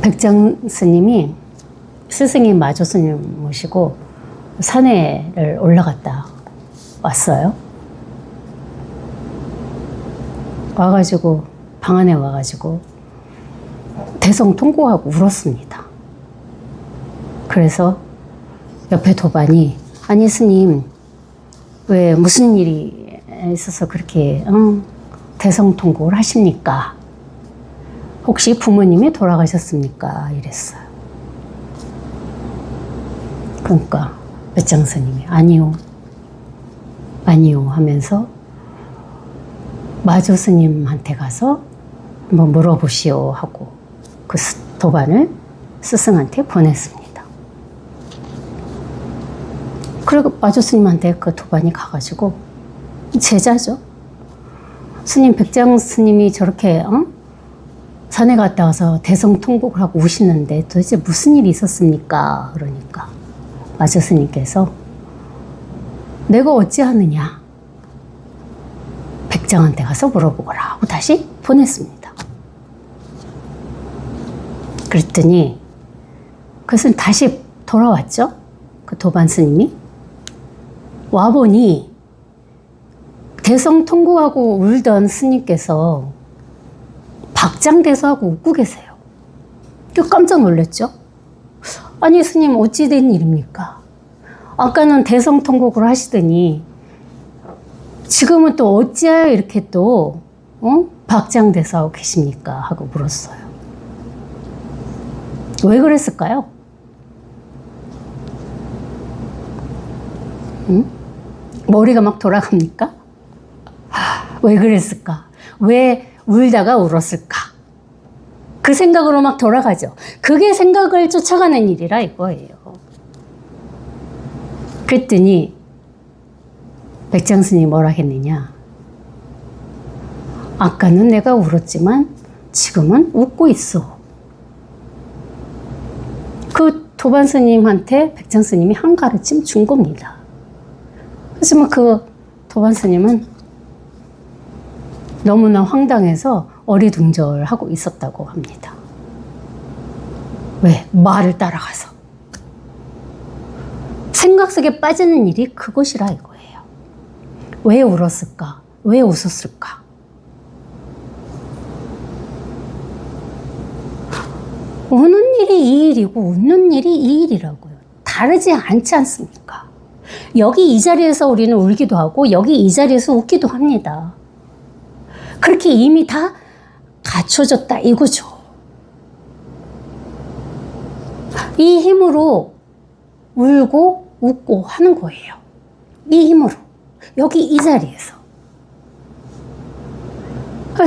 백장 스님이 스승님 마조 스님 모시고 산에를 올라갔다 왔어요. 와가지고 방 안에 와가지고 대성통곡하고 울었습니다. 그래서 옆에 도반이 아니 스님 왜 무슨 일이 있어서 그렇게 대성통곡을 하십니까? 혹시 부모님이 돌아가셨습니까? 이랬어요. 그러니까 백장 스님이 아니요 하면서 마조 스님한테 가서 한번 물어보시오 하고 그 도반을 스승한테 보냈습니다. 그리고 마조 스님한테 그 도반이 가가지고 제자죠. 스님 백장 스님이 저렇게 산에 갔다 와서 대성통곡을 하고 우시는데 도대체 무슨 일이 있었습니까? 그러니까 마조 스님께서 내가 어찌하느냐 백장한테 가서 물어보거라 하고 다시 보냈습니다. 그랬더니 그것은 다시 돌아왔죠. 그 도반 스님이 와보니 대성통곡하고 울던 스님께서 박장대소하고 웃고 계세요. 깜짝 놀랐죠. 아니 스님 어찌 된 일입니까? 아까는 대성통곡을 하시더니 지금은 또 어찌하여 이렇게 또 박장대소하고 계십니까? 하고 물었어요. 왜 그랬을까요? 머리가 막 돌아갑니까? 왜 그랬을까? 왜 울다가 울었을까? 그 생각으로 막 돌아가죠. 그게 생각을 쫓아가는 일이라 이거예요. 그랬더니 백장 스님이 뭐라 했느냐? 아까는 내가 울었지만 지금은 웃고 있어. 그 도반 스님한테 백장 스님이 한 가르침 준 겁니다. 하지만 그 도반 스님은 너무나 황당해서 어리둥절하고 있었다고 합니다. 왜? 말을 따라가서. 생각 속에 빠지는 일이 그것이라 이거예요. 왜 울었을까? 왜 웃었을까? 우는 일이 이 일이고 웃는 일이 이 일이라고요. 다르지 않지 않습니까? 여기 이 자리에서 우리는 울기도 하고 여기 이 자리에서 웃기도 합니다. 그렇게 이미 다 갖춰졌다 이거죠. 이 힘으로 울고 웃고 하는 거예요. 이 힘으로. 여기 이 자리에서.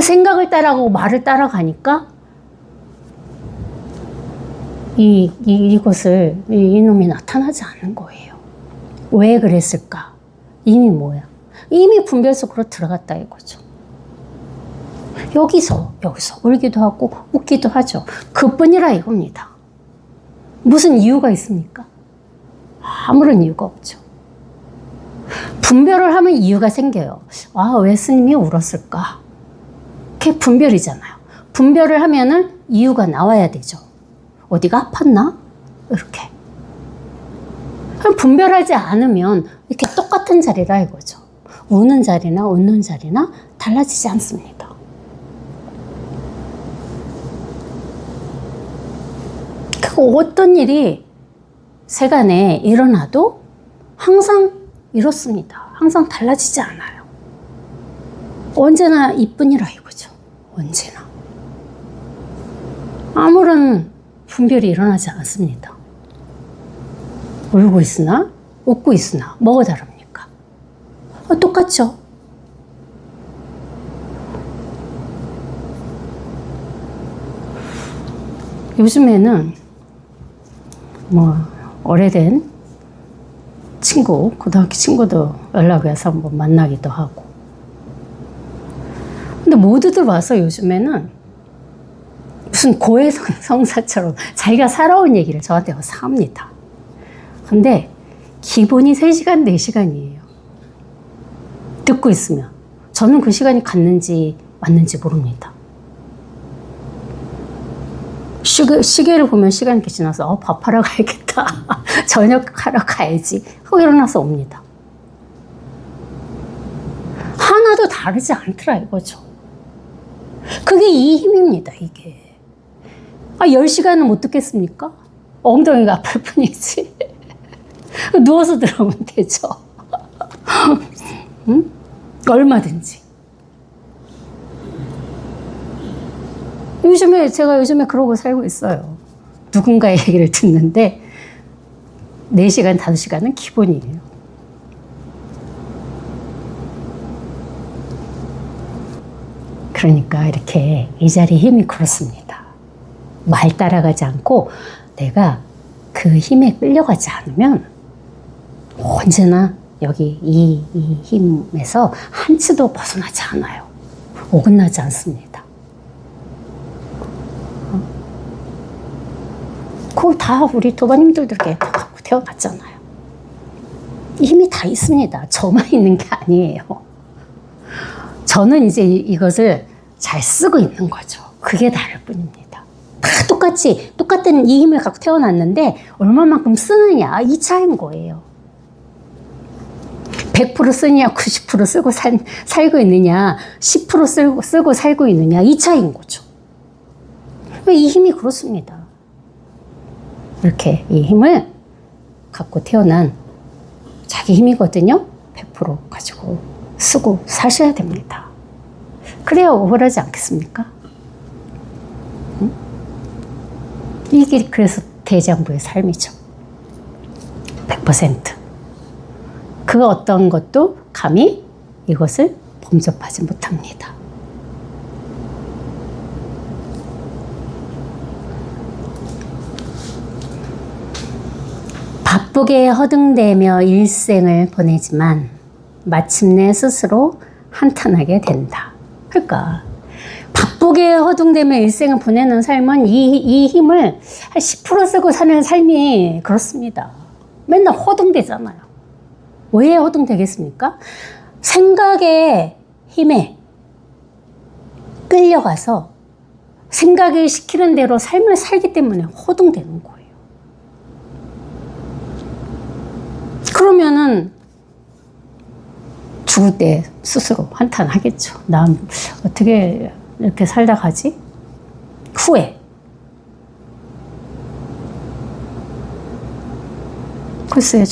생각을 따라가고 말을 따라가니까 이것을 이놈이 나타나지 않는 거예요. 왜 그랬을까? 이미 뭐야? 이미 분별 속으로 들어갔다 이거죠. 여기서 울기도 하고 웃기도 하죠. 그뿐이라 이겁니다. 무슨 이유가 있습니까? 아무런 이유가 없죠. 분별을 하면 이유가 생겨요. 아, 왜 스님이 울었을까? 그게 분별이잖아요. 분별을 하면은 이유가 나와야 되죠. 어디가 아팠나? 이렇게. 그럼 분별하지 않으면 이렇게 똑같은 자리라 이거죠. 우는 자리나 웃는 자리나 달라지지 않습니다. 어떤 일이 세간에 일어나도 항상 이렇습니다. 항상 달라지지 않아요. 언제나 이뿐이라 이거죠. 언제나. 아무런 분별이 일어나지 않습니다. 울고 있으나 웃고 있으나 뭐가 다릅니까? 똑같죠. 요즘에는 오래된 친구, 고등학교 친구도 연락이 와서 한번 만나기도 하고. 근데 모두들 와서 요즘에는 무슨 고해성사처럼 자기가 살아온 얘기를 저한테 와서 합니다. 근데 기본이 3시간, 4시간이에요. 듣고 있으면. 저는 그 시간이 갔는지 왔는지 모릅니다. 시계를 보면 시간이 이렇게 지나서 밥하러 가야겠다. 저녁하러 가야지 하고 일어나서 옵니다. 하나도 다르지 않더라 이거죠. 그게 이 힘입니다. 이게 10시간은 못 듣겠습니까? 엉덩이가 아플 뿐이지. 누워서 들어오면 되죠. 응? 얼마든지. 제가 요즘에 그러고 살고 있어요. 누군가의 얘기를 듣는데 4시간, 5시간은 기본이에요. 그러니까 이렇게 이 자리의 힘이 그렇습니다. 말 따라가지 않고 내가 그 힘에 끌려가지 않으면 언제나 여기 이 힘에서 한치도 벗어나지 않아요. 어긋나지 않습니다. 그걸 다 우리 도반님들도 이렇게 갖고 태어났잖아요. 이 힘이 다 있습니다. 저만 있는 게 아니에요. 저는 이제 이것을 잘 쓰고 있는 거죠. 그게 다를 뿐입니다. 다 똑같은 이 힘을 갖고 태어났는데 얼마만큼 쓰느냐 이 차이인 거예요. 100% 쓰느냐 90% 쓰고 살고 있느냐 10% 쓰고 살고 있느냐 이 차이인 거죠. 이 힘이 그렇습니다. 이렇게 이 힘을 갖고 태어난 자기 힘이거든요. 100% 가지고 쓰고 사셔야 됩니다. 그래야 억울하지 않겠습니까? 응? 이게 그래서 대장부의 삶이죠. 100%. 그 어떤 것도 감히 이것을 범접하지 못합니다. 바쁘게 허둥대며 일생을 보내지만 마침내 스스로 한탄하게 된다. 그러니까 바쁘게 허둥대며 일생을 보내는 삶은 이 힘을 한 10% 쓰고 사는 삶이 그렇습니다. 맨날 허둥대잖아요. 왜 허둥대겠습니까? 생각의 힘에 끌려가서 생각이 시키는 대로 삶을 살기 때문에 허둥대는 거예요. 그러면은 죽을 때 스스로 한탄하겠죠. 난 어떻게 이렇게 살다 가지? 후회. 글쎄요,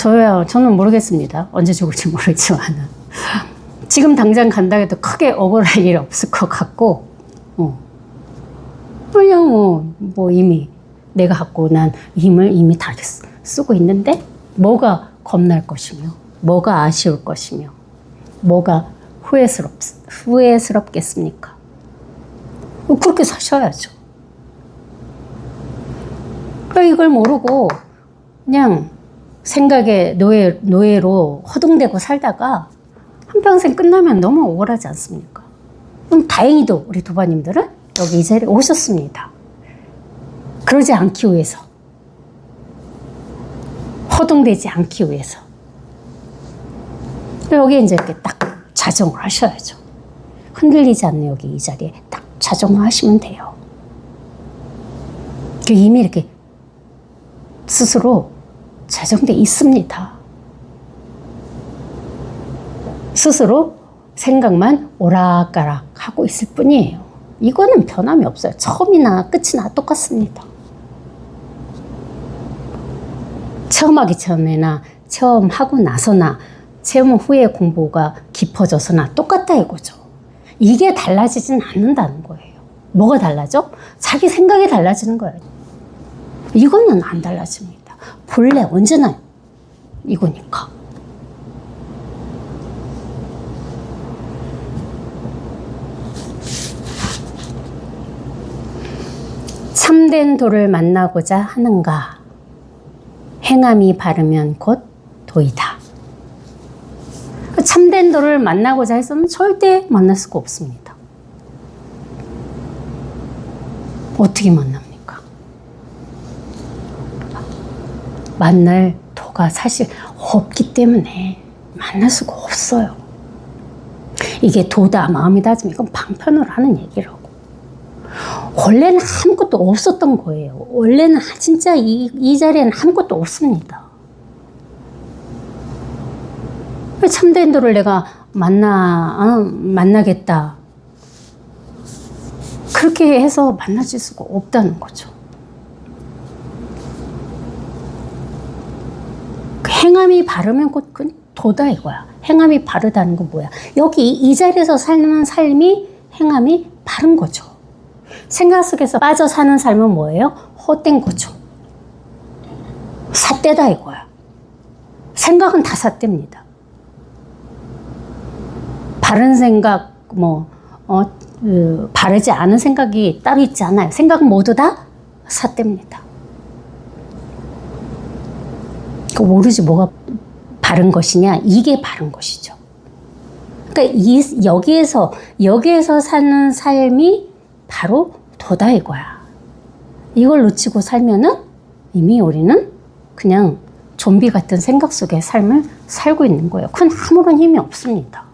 저는 모르겠습니다. 언제 죽을지 모르지만은. 지금 당장 간다 해도 크게 억울할 일 없을 것 같고, 그냥 뭐 이미 내가 갖고 난 힘을 이미 다 쓰고 있는데, 뭐가 겁날 것이며, 뭐가 아쉬울 것이며, 뭐가 후회스럽겠습니까? 그렇게 사셔야죠. 그러니까 이걸 모르고 그냥 생각의 노예로 허둥대고 살다가 한평생 끝나면 너무 억울하지 않습니까? 그럼 다행히도 우리 도바님들은 여기 이 자리에 오셨습니다. 그러지 않기 위해서. 허둥대지 않기 위해서. 여기에 이제 이렇게 딱 자정을 하셔야죠. 흔들리지 않는 여기 이 자리에 딱 자정을 하시면 돼요. 이미 이렇게 스스로 자정돼 있습니다. 스스로 생각만 오락가락 하고 있을 뿐이에요. 이거는 변함이 없어요. 처음이나 끝이나 똑같습니다. 체험 하기 전에나 체험 하고 나서나 체험 후에 공부가 깊어져서나 똑같다 이거죠. 이게 달라지진 않는다는 거예요. 뭐가 달라져? 자기 생각이 달라지는 거예요. 이거는 안 달라집니다. 본래 언제나 이거니까. 참된 도를 만나고자 하는가? 행함이 바르면 곧 도이다. 참된 도를 만나고자 해서는 절대 만날 수가 없습니다. 어떻게 만납니까? 만날 도가 사실 없기 때문에 만날 수가 없어요. 이게 도다 마음이다 하지만 이건 방편으로 하는 얘기라고. 원래는 아무것도 없었던 거예요. 원래는 진짜 이 자리에는 아무것도 없습니다. 참된 도를 내가 만나겠다. 그렇게 해서 만나질 수가 없다는 거죠. 행함이 바르면 곧 도다 이거야. 행함이 바르다는 건 뭐야? 여기 이 자리에서 사는 삶이 행함이 바른 거죠. 생각 속에서 빠져 사는 삶은 뭐예요? 헛된 거죠. 삿대다 이거야. 생각은 다 삿대입니다. 바른 생각, 바르지 않은 생각이 따로 있지 않아요. 생각은 모두 다 삿대입니다. 모르지 뭐가 바른 것이냐? 이게 바른 것이죠. 그러니까 여기에서 사는 삶이 바로 도다 이거야. 이걸 놓치고 살면은 이미 우리는 그냥 좀비 같은 생각 속의 삶을 살고 있는 거예요. 그건 아무런 힘이 없습니다.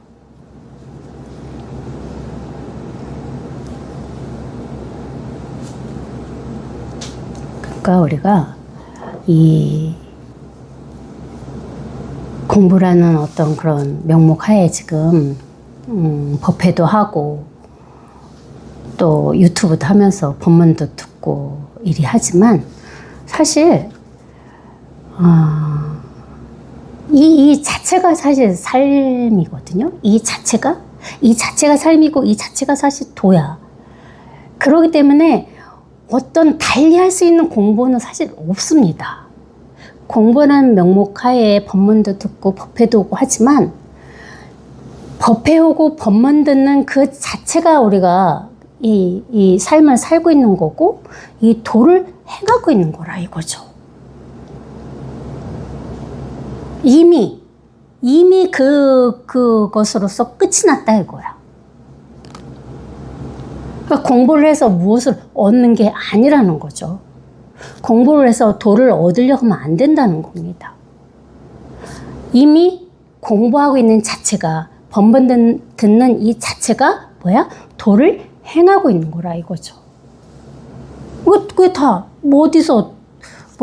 그러니까 우리가 이 공부라는 어떤 그런 명목하에 지금 법회도 하고 또 유튜브도 하면서 본문도 듣고 이리 하지만 사실 이 자체가 사실 삶이거든요. 이 자체가 삶이고 이 자체가 사실 도야. 그렇기 때문에 어떤 달리할 수 있는 공부는 사실 없습니다. 공부라는 명목하에 법문도 듣고 법회도 오고 하지만 법회 오고 법문 듣는 그 자체가 우리가 이 삶을 살고 있는 거고 이 도를 행하고 있는 거라 이거죠. 이미 그것으로서 끝이 났다 이거야. 그러니까 공부를 해서 무엇을 얻는 게 아니라는 거죠. 공부를 해서 도를 얻으려고 하면 안 된다는 겁니다. 이미 공부하고 있는 자체가 법문 듣는 이 자체가 뭐야? 도를 행하고 있는 거라 이거죠. 왜 다 어디서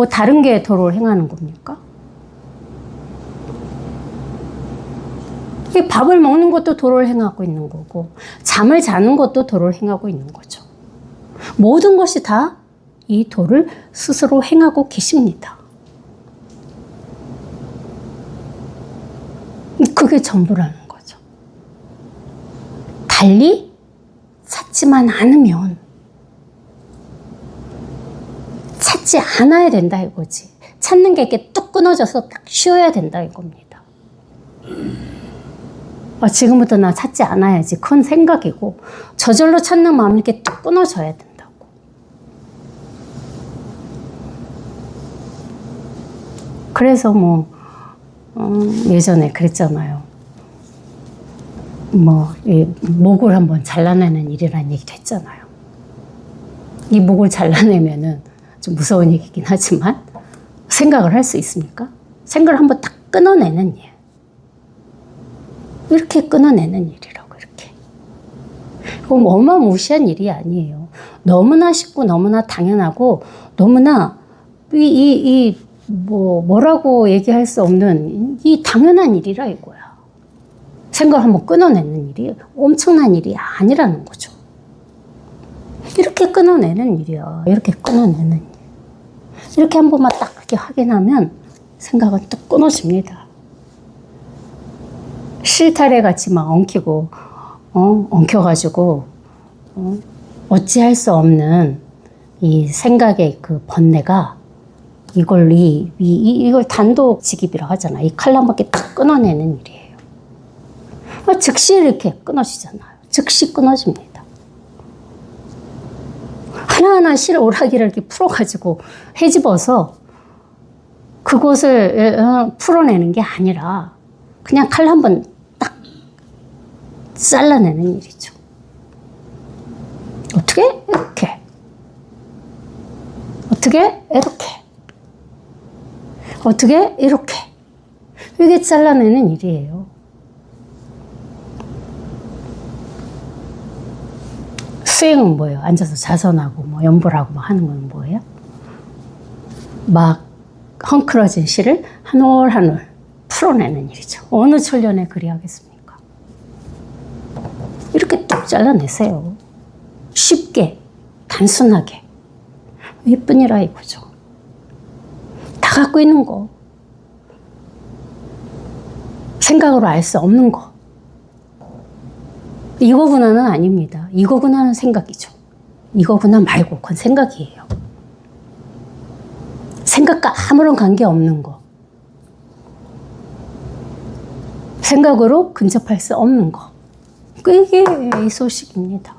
다른 게 도를 행하는 겁니까? 밥을 먹는 것도 도를 행하고 있는 거고 잠을 자는 것도 도를 행하고 있는 거죠. 모든 것이 다 이 도를 스스로 행하고 계십니다. 그게 전부라는 거죠. 달리 찾지만 않으면 찾지 않아야 된다 이거지. 찾는 게 이렇게 뚝 끊어져서 딱 쉬어야 된다 이겁니다. 지금부터 나 찾지 않아야지. 그건 생각이고 저절로 찾는 마음이 이렇게 뚝 끊어져야 된다고. 그래서 예전에 그랬잖아요. 이 목을 한번 잘라내는 일이라는 얘기도 했잖아요. 이 목을 잘라내면은 좀 무서운 얘기긴 하지만 생각을 할 수 있습니까? 생각을 한번 딱 끊어내는 일. 이렇게 끊어내는 일이라고, 이렇게. 이건 어마무시한 일이 아니에요. 너무나 쉽고 너무나 당연하고 너무나 뭐라고 얘기할 수 없는 이 당연한 일이라 이거야. 생각을 한번 끊어내는 일이 엄청난 일이 아니라는 거죠. 이렇게 끊어내는 일이야. 이렇게 끊어내는 일. 이렇게 한 번만 딱 이렇게 확인하면 생각은 또 끊어집니다. 실타래 같이 막 엉키고, 엉켜가지고, 어찌할 수 없는 이 생각의 그 번뇌가 이걸 단독직입이라고 하잖아. 이 칼로 한 바퀴 딱 끊어내는 일이에요. 즉시 이렇게 끊어지잖아요. 즉시 끊어집니다. 하나하나 실오라기를 이렇게 풀어가지고 헤집어서 그것을 풀어내는 게 아니라 그냥 칼로 한 번 딱 잘라내는 일이죠. 어떻게? 이렇게. 어떻게? 이렇게. 어떻게? 이렇게. 이게 잘라내는 일이에요. 수행은 뭐예요? 앉아서 자선하고 뭐 연불하고 뭐 하는 건 뭐예요? 막 헝클어진 실을 한 올 한 올 풀어내는 일이죠. 어느 천년에 그리 하겠습니까? 이렇게 뚝 잘라내세요. 쉽게, 단순하게. 이뿐이라 이거죠. 다 갖고 있는 거. 생각으로 알 수 없는 거. 이거구나는 아닙니다. 이거구나는 생각이죠. 이거구나 말고 그건 생각이에요. 생각과 아무런 관계 없는 거. 생각으로 근접할 수 없는 거. 그게 이 소식입니다.